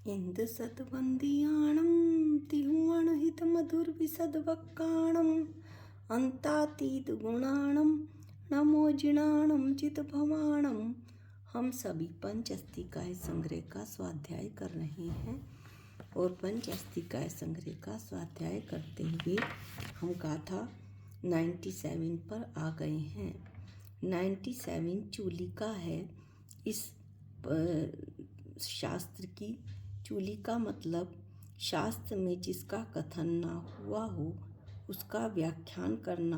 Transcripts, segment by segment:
इंद सद्वंदियाणं तिहुवणहित मधुर विसद्वक्काणं अंतातीत गुणाणं नमो जिणाणं चित भवाणं। हम सभी पंच अस्थिकाय संग्रह का स्वाध्याय कर रहे हैं और पंच अस्थिकाय संग्रह का स्वाध्याय करते हुए हम गाथा 97 पर आ गए हैं। 97 चूलिका है। इस शास्त्र की चूलिका मतलब शास्त्र में जिसका कथन ना हुआ हो उसका व्याख्यान करना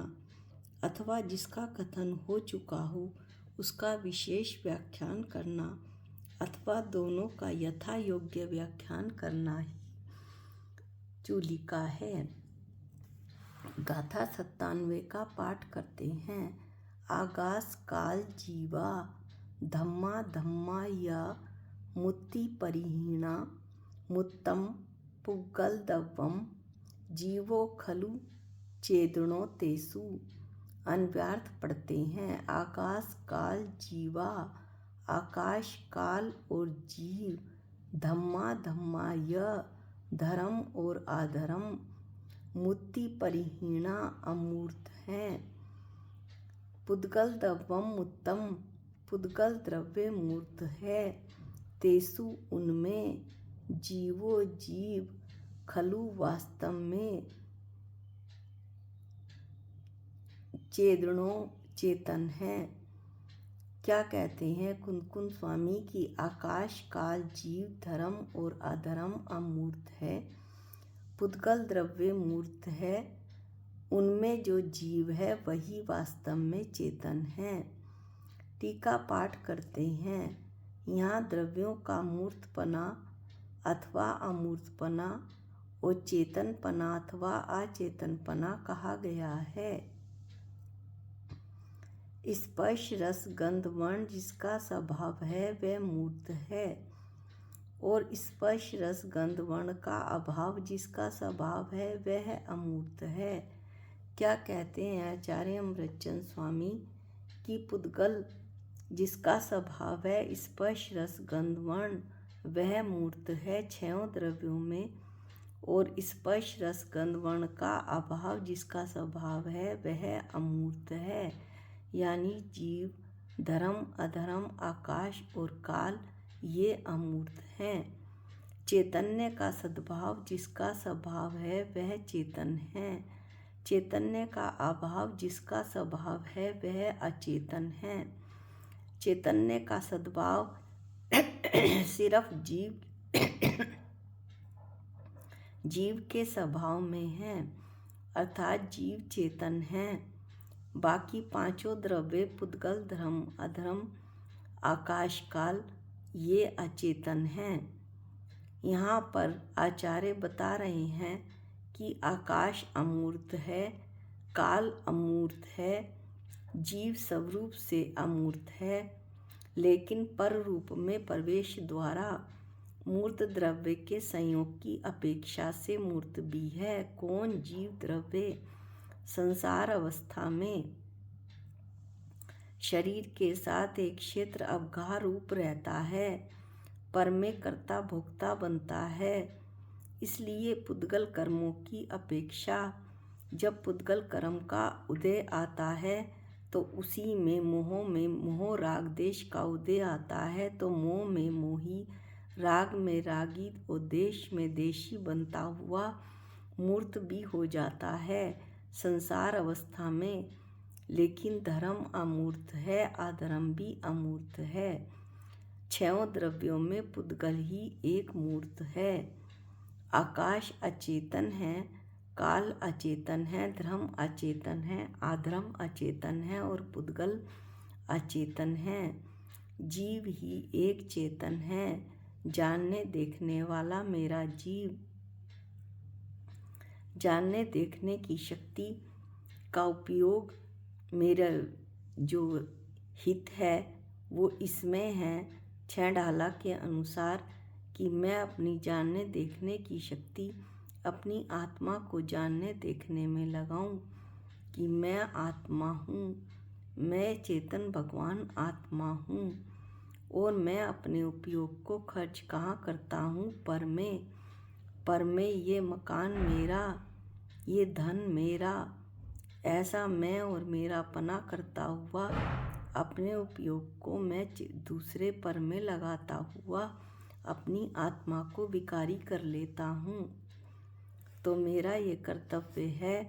अथवा जिसका कथन हो चुका हो उसका विशेष व्याख्यान करना अथवा दोनों का यथा योग्य व्याख्यान करना ही चूलिका है। गाथा 97 का पाठ करते हैं। आगास काल जीवा धम्मा धम्मा या मुत्ति परिहीणा मुत्तम पुग्गलदव्वम जीवो खलु चेदनो तेसु। अन्वयार्थ पढ़ते हैं। आकाश काल जीवा आकाश काल और जीव धम्मा धम्मा यह धर्म और अधर्म मुत्ति परिहीणा अमूर्त हैं। पुद्गलदव्वम उत्तम पुद्गल द्रव्य मूर्त है। तेसु उनमें जीवो जीव खलु वास्तव में चेदनो चेतन है। क्या कहते हैं कुंदकुंद स्वामी की आकाश काल जीव धर्म और अधर्म अमूर्त है, पुद्गल द्रव्य मूर्त है। उनमें जो जीव है वही वास्तव में चेतन है। टीका पाठ करते हैं। यहाँ द्रव्यों का मूर्तपना अथवा अमूर्तपना और चेतनपना अथवा अचेतनपना कहा गया है। स्पर्श रस गंध वर्ण जिसका स्वभाव है वह मूर्त है और स्पर्श रस गंध वर्ण का अभाव जिसका स्वभाव है वह अमूर्त है। क्या कहते हैं आचार्य अमृतचंद स्वामी की पुद्गल जिसका स्वभाव है स्पर्श रस गंध वर्ण वह मूर्त है छयों द्रव्यों में और स्पर्श रस गंध वर्ण का अभाव जिसका स्वभाव है वह अमूर्त है। यानी जीव धर्म अधर्म आकाश और काल ये अमूर्त हैं। चैतन्य का सद्भाव जिसका स्वभाव है वह चेतन है। चैतन्य का अभाव जिसका स्वभाव है वह अचेतन है। चैतन्य का सद्भाव सिर्फ जीव के स्वभाव में है अर्थात जीव चेतन है। बाकी पांचों द्रव्य पुद्गल धर्म अधर्म आकाश काल ये अचेतन हैं। यहाँ पर आचार्य बता रहे हैं कि आकाश अमूर्त है, काल अमूर्त है, जीव स्वरूप से अमूर्त है लेकिन पर रूप में प्रवेश द्वारा मूर्त द्रव्य के संयोग की अपेक्षा से मूर्त भी है। कौन जीव द्रव्य संसार अवस्था में शरीर के साथ एक क्षेत्र अवगाह रूप रहता है, पर में कर्ता भोक्ता बनता है। इसलिए पुद्गल कर्मों की अपेक्षा जब पुद्गल कर्म का उदय आता है तो उसी में मोह राग देश का उदय आता है तो मोह में मोही राग में रागी और देश में देशी बनता हुआ मूर्त भी हो जाता है संसार अवस्था में। लेकिन धर्म अमूर्त है अधर्म भी अमूर्त है। छयों द्रव्यों में पुद्गल ही एक मूर्त है। आकाश अचेतन है, काल अचेतन है, धर्म अचेतन है, अधर्म अचेतन है और पुद्गल अचेतन है। जीव ही एक चेतन है। जानने देखने वाला मेरा जीव जानने देखने की शक्ति का उपयोग मेरा जो हित है वो इसमें है छंडाला के अनुसार कि मैं अपनी जानने देखने की शक्ति अपनी आत्मा को जानने देखने में लगाऊं कि मैं आत्मा हूँ, मैं चेतन भगवान आत्मा हूँ और मैं अपने उपयोग को खर्च कहाँ करता हूँ, पर मैं ये मकान मेरा, ये धन मेरा, ऐसा मैं और मेरा पना करता हुआ अपने उपयोग को मैं दूसरे पर में लगाता हुआ अपनी आत्मा को विकारी कर लेता हूँ। तो मेरा ये कर्तव्य है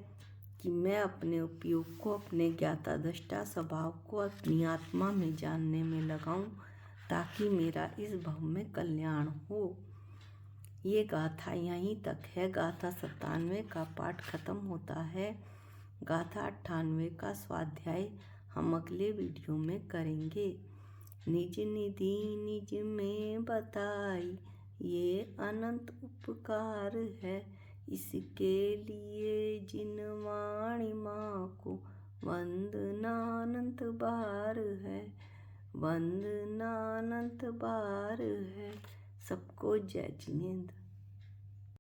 कि मैं अपने उपयोग को अपने ज्ञाता दृष्टा स्वभाव को अपनी आत्मा में जानने में लगाऊं, ताकि मेरा इस भव में कल्याण हो। ये गाथा यहीं तक है। गाथा 97 का पाठ खत्म होता है। गाथा 98 का स्वाध्याय हम अगले वीडियो में करेंगे। निज निधि निज में बताई, ये अनंत उपकार है, इसके लिए जिन वाणी माँ को वंदनानंत बार है, वंदनानंत बार है। सबको जय जिनेंद्र।